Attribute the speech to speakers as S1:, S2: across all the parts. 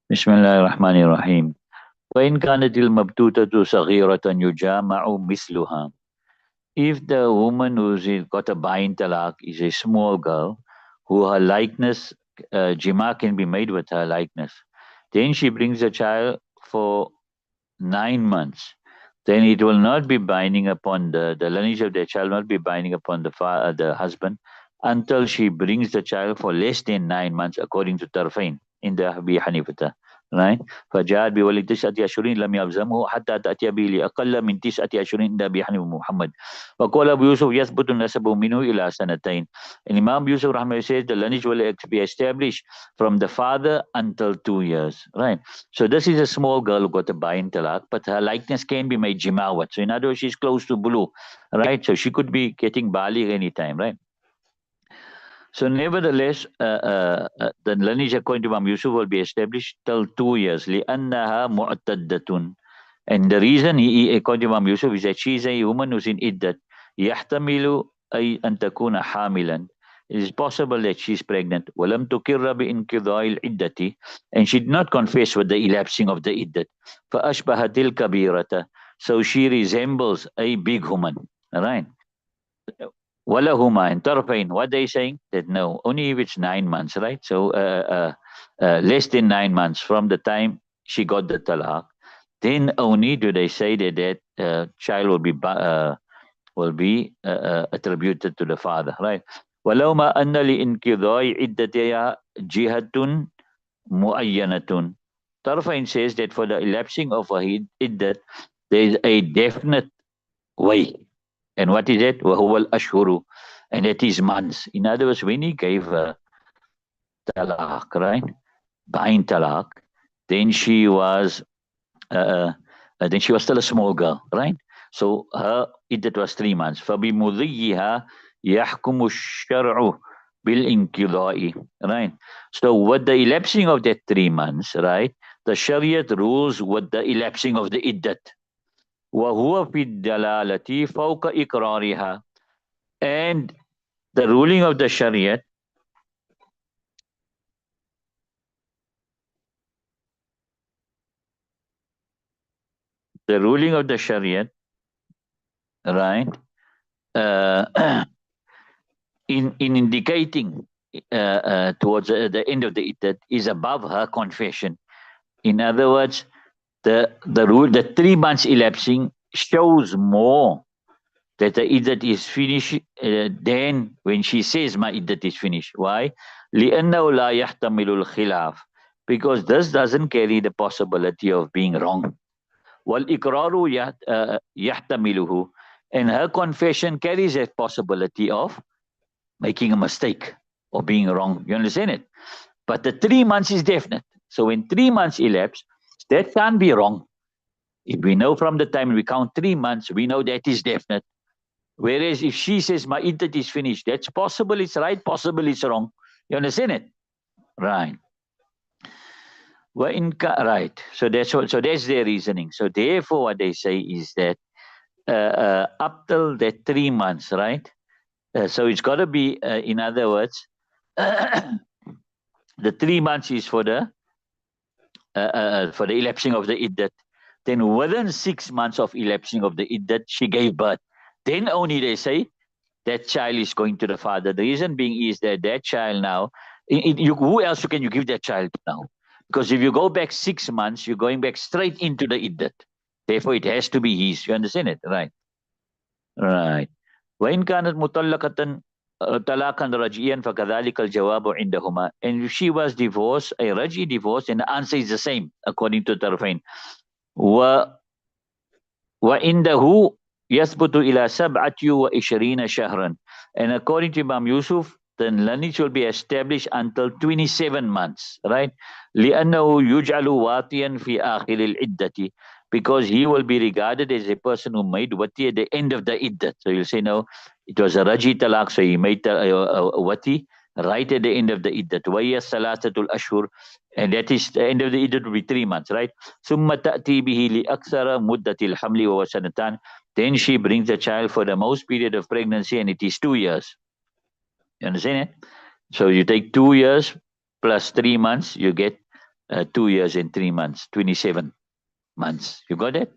S1: بسم الله الرحمن الرحيم. وإن كانت المبتوتة صغيرة يجامع مثلها. If the woman who's got a bain talaq is a small girl, who her likeness, jima can be made with her likeness, then she brings a child for 9 months, then it will not be binding upon the lineage of the child, not be binding upon the husband until she brings the child for less than 9 months, according to Tarfain in the Abi Hanifata. Right? فجاءت بولد 9 أشهر لم يلزمه حتى تأتي به لأقل من 9 أشهر عند أبي حنيفة محمد. وقال أبو يوسف يثبت نسبه منه إلى سنتين. And Imam Yusuf Rahman says the lineage will be established from the father until 2 years. Right? So this is a small girl who got a bain talaq, but her likeness can be made jimawat. So in other words, she's close to bulu, right? So she could be getting baligh anytime, right? So nevertheless, the lineage according to Imam Yusuf will be established till 2 years. لأنها معتدة. And the reason according to Imam Yusuf is that she is a woman who's in iddat. يحتمل أي أن تكون حاملا. It is possible that she's pregnant. ولم تقر بانقضاء العدة. And she did not confess with the elapsing of the iddat. فأشبهت الكبيرة. So she resembles a big woman. All right? Walahuma and Tarfain, what they saying? That no, only if it's 9 months, right? So less than 9 months from the time she got the talaq, then only do they say that that child will be attributed to the father, right? ولو ما أن لإنقضاء عدتها جهة معينة. Tarfain says that for the elapsing of a iddat, there is a definite way. And what is it? وَهُوَ الْأَشْهُرُ. And it is months. In other words, when he gave her talaq, right? Bain talaq, then she was still a small girl, right? So her iddat was 3 months. فَبِمُضِيِّهَا يَحْكُمُ الشَّرْعُ بِالْإِنْقِضَاءِ. Right? So with the elapsing of that 3 months, right? The Shariat rules with the elapsing of the iddat. وَهُوَ فِي الدَّلَالَةِ فَوْقَ إِقْرَارِهَا. And the ruling of the Shariat right, in indicating towards the end of the iddat is above her confession. In other words, the 3 months elapsing shows more that the iddat is finished than when she says my iddat is finished. Why? لأنه لا يحتمل الخلاف. Because this doesn't carry the possibility of being wrong. وَالْإِقْرَارُ يَحْتَمِلُهُ. And her confession carries a possibility of making a mistake or being wrong. You understand it? But the 3 months is definite. So when 3 months elapse, that can't be wrong. If we know from the time we count 3 months, we know that is definite. Whereas if she says my iddat is finished, that's possible it's right, possible it's wrong. You understand it? Right. Right. So that's their reasoning. So therefore, what they say is that up till that 3 months, right? So it's got to be, in other words, the 3 months is for the elapsing of the iddat. Then within 6 months of elapsing of the iddat, she gave birth. Then only they say that child is going to the father. The reason being is that child now, who else can you give that child to now? Because if you go back 6 months, you're going back straight into the iddat. Therefore, it has to be his. You understand it? Right. Right. وإن كانت مطلقة طلاقا رجعيا فكذلك الجواب عندهما. And if she was divorced, a raj'i divorce, and the answer is the same according to Tarfain. وعنده يثبت إلى 27 شهرا. And according to Imam Yusuf, the lineage will be established until 27 months, right? لأنه يجعل واطيا في آخر العدة. Because he will be regarded as a person who made wati at the end of the iddat. So you'll say, no, it was a raji talaq, so he made wati right at the end of the iddat. وَيَا ثَلَاثَةُ الْأَشْهُرِ. And that is the end of the iddat will be 3 months, right? ثُمَّ تَأْتِي بِهِ لِأَكْثَرَ مُدَّةِ الْحَمْلِ وَهُوَ سَنَتَانِ. Then she brings the child for the most period of pregnancy, and it is 2 years. You understand it? So you take 2 years plus 3 months, you get 2 years and 3 months, 27 months. You got it?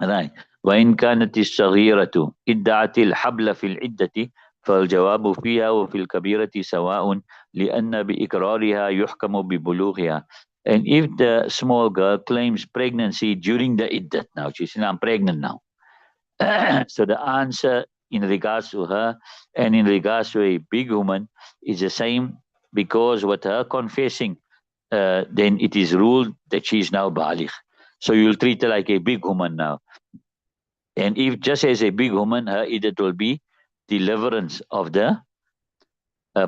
S1: Right. وإن كانت الصغيرة ادعت الحبل في العدة فالجواب فيها وفي الكبيرة سواء لأن بإقرارها يحكم ببلوغها. And if the small girl claims pregnancy during the iddat, now she's saying, I'm pregnant now. So the answer in regards to her and in regards to a big woman is the same, because with her confessing, then it is ruled that she is now baligh. So you'll treat her like a big woman now. And if just as a big woman, her iddat will be deliverance of the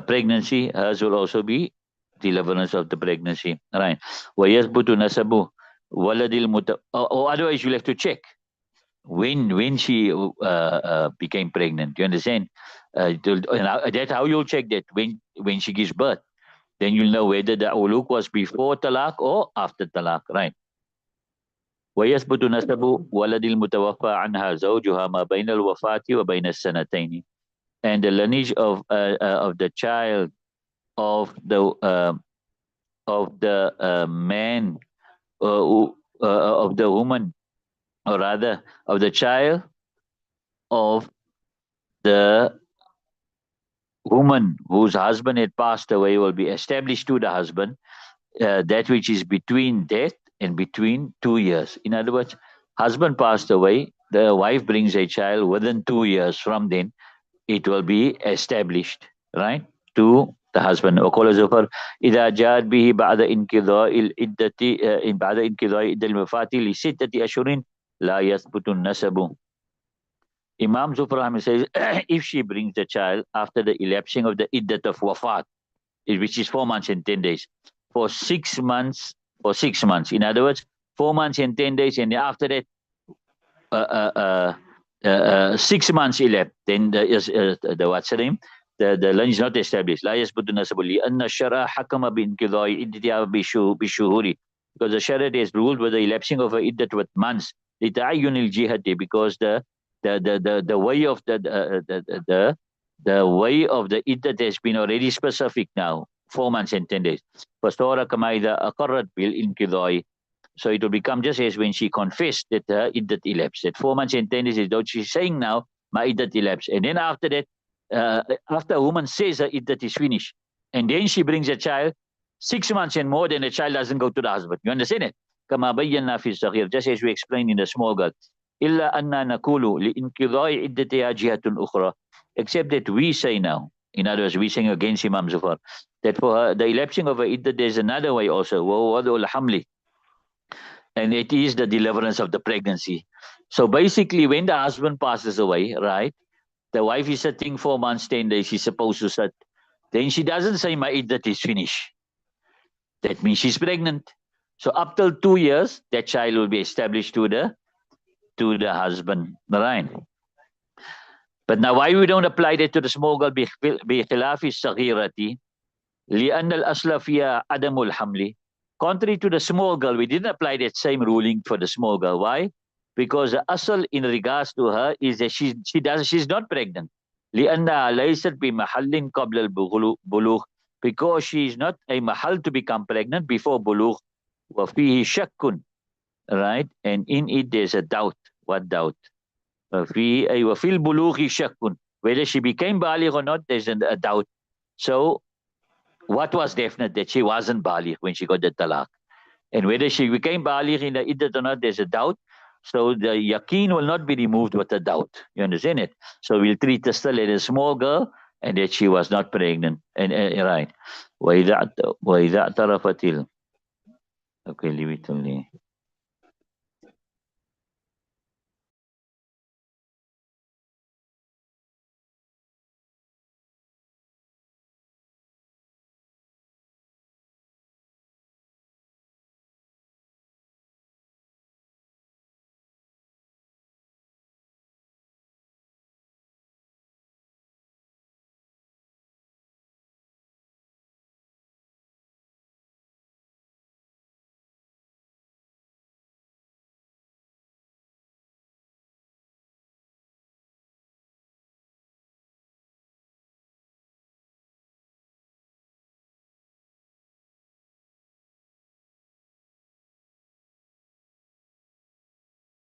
S1: pregnancy, hers will also be deliverance of the pregnancy. Right. وَيَثْبُتُ نَسَبُ وَلَدِ or otherwise you'll have to check when she became pregnant. You understand? That's how you'll check that when she gives birth. Then you'll know whether the uluk was before talaq or after talaq. Right. ويثبت نسب ولد المتوفى عنها زوجها ما بين الوفاة وبين السنتين. And the lineage of the child of the man of the woman, or rather of the child of the woman whose husband had passed away will be established to the husband, that which is between death and between 2 years. In other words, husband passed away, the wife brings a child within 2 years from then, it will be established, right, to the husband. وقال زفر إذا جاءت به بعد انقضاء العدة بعد انقضاء عدة الوفاة لستة أشهر لا يثبت النسب. Imam Zufar says, if she brings the child after the elapsing of the iddat of wafat, which is 4 months and 10 days, for 6 months, in other words, 4 months and 10 days, and after that, 6 months elapsed, then the what's the name? The line is not established. لا يثبت النسب لأن الشرع حكم بانقضاء عدتها بالشهور, because the Sharia has ruled with the elapsing of a iddat with months. لتعين الجهة, because the way of the way of the iddat has been already specific now, 4 months and 10 days. فصار كما إذا أقرت بالانقضاء. So it will become just as when she confessed that her iddat elapsed. That 4 months and 10 days is what she's saying now, my iddat elapsed. And then after that, after a woman says her iddat is finished, and then she brings a child, 6 months and more, then the child doesn't go to the husband. You understand it? كما بينا في الصغير, just as we explained in the small girl. إلا أننا نقول لإنقضاء عدتها جهة أخرى. Except that we say now, in other words, we saying against Imam Zufar, that for her, the elapsing of her iddat, there's another way also. وَوَضُعُ الْحَمْلِ, and it is the deliverance of the pregnancy. So basically, when the husband passes away, right, the wife is sitting 4 months, 10 days, she's supposed to sit. Then she doesn't say, my iddat is finished. That means she's pregnant. So up till 2 years, that child will be established to the husband, right? But now why we don't apply that to the small girl? بخلاف الصغيرة لأن الأصل فيها عدم الحمل. Contrary to the small girl, we didn't apply that same ruling for the small girl. Why? Because the asal in regards to her is that she's not pregnant. لأنها ليست بمحل قبل البلوغ, because she is not a mahal to become pregnant before bulugh. وفيه شك, right? And in it there's a doubt. What doubt? وفي البلوغ شك, whether she became baligh or not, there's a doubt. So what was definite? That she wasn't baligh when she got the talaq. And whether she became baligh in the iddat or not, there's a doubt. So the yaqeen will not be removed with a doubt. You understand it? So we'll treat her still as a small girl, and that she was not pregnant. And right. وإذا اعترفت okay, leave it only.